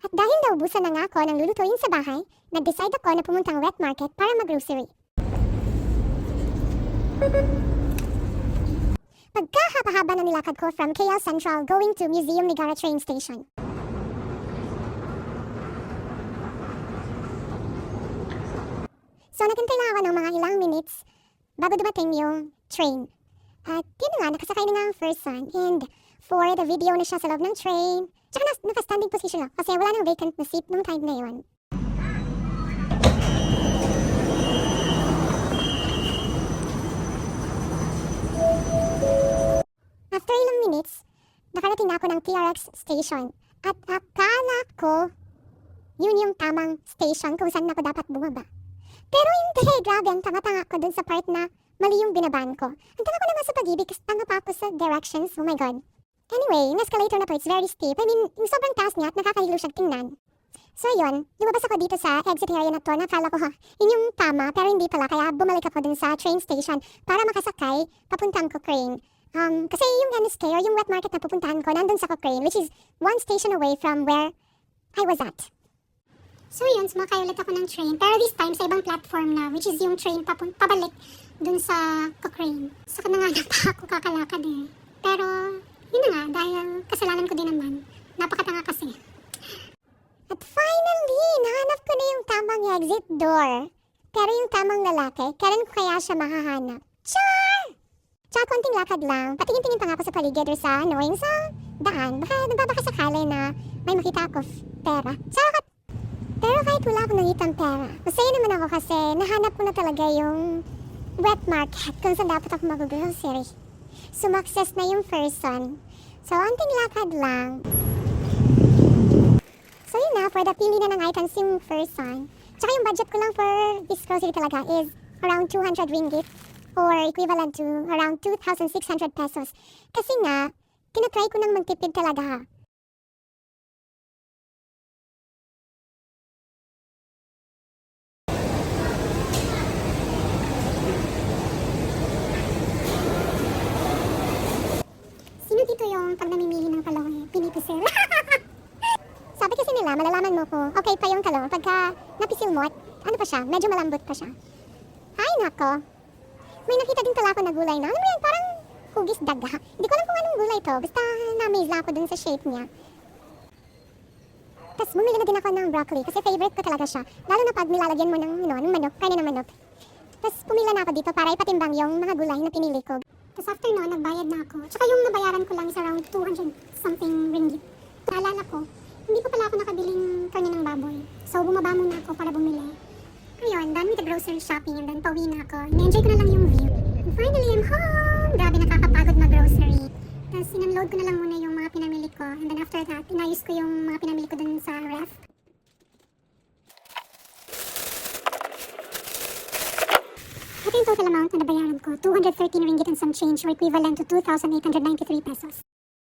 At dahil naubusan na nga ako ng lulutuin sa bahay, nag-decide ako na pumuntang wet market para mag-grocery. Pagkahaba-haba na nilakad ko from KL Central going to Museum Migara train station. So naghintay lang ako ng mga ilang minutes bago dumating yung train. At yun nga, nakasakay na nga ang first son. And for the video na siya sa loob ng train. Tsaka naka-standing position lang kasi wala nang vacant na seat nung time na yun. After ilang minutes, nakarating na ako ng TRX station. At akala ko, yun yung tamang station kung saan ako dapat bumaba. Pero hindi, grabe, ang tanga-tanga ko dun sa part na mali yung binaban ko. Ang tanga ko naman sa pag-ibig kasi tanga pa ako sa directions, oh my god. Anyway, yung escalator na po, it's very steep. I mean, yung sobrang taas niya at nakakahilo siyang tingnan. So yun, lumabas ako dito sa exit area na to, nakala ko yun yung tama, pero hindi pala, kaya bumalik ako dun sa train station para makasakay papuntang Cochrane. Kasi yung NSK or yung wet market na pupuntahan ko, nandun sa Cochrane, which is one station away from where I was at. So yun, sumakay ulit ako ng train, pero this time sa ibang platform na, which is yung train pabalik dun sa Cochrane. Saka na nga na pa ako kakalakad eh. Pero, yun na nga, dahil kasalanan ko din naman. Napakatanga kasi. At finally, nahanap ko na yung tamang exit door. Pero yung tamang lalaki, kailan ko kaya siya mahahanap? Char! Tsaka konting lakad lang, patingin-tingin pa nga ako sa paligid or sa daan. Baka nagbabakasakali na may makita ako pera. Pero kahit wala akong nakitang pera, masaya naman ako kasi nahanap ko na talaga yung wet market kung saan dapat ako mag-grocery. Sumakses na yung first son. So, anting lakad lang. So, yun na, for the pili na ng items yung first son. Tsaka yung budget ko lang for this grocery talaga is around 200 ringgit or equivalent to around 2,600 pesos. Kasi nga, tinatry ko nang magtipid talaga . Sino dito yung pag namimili ng talong pinipisil? Sabi kasi nila, malalaman mo ko, okay pa yung talong pagka napisil mo at ano pa siya, medyo malambot pa siya. Ay nako, may nakita din pala ako na gulay na, ano yan, parang hugis daga. Hindi ko alam kung anong gulay to, basta na-amaze lang ako dun sa shape niya. Tapos bumili na din ako ng broccoli kasi favorite ko talaga siya. Lalo na pag nilalagyan mo ng manok, karne ng manok. Tapos pumila na ako dito para ipatimbang yung mga gulay na pinili ko. Tapos after noon, nagbayad na ako. Tsaka yung nabayaran ko lang is around 200 something ringgit. Naalala ko, hindi pa pala ako nakabiling karne ng baboy. So bumaba muna ako para bumili. Ayun, done with the grocery shopping and then pauwi na ako. In-enjoy ko na lang yung view. And finally, I'm home! Grabe, nakakapagod mag-grocery. Tapos in-unload ko na lang muna yung mga pinamili ko. And then after that, inayos ko yung mga pinamili ko dun sa ref. Ito yung total amount na nabayaran ko, 213 ringgit and some change or equivalent to 2,893 pesos.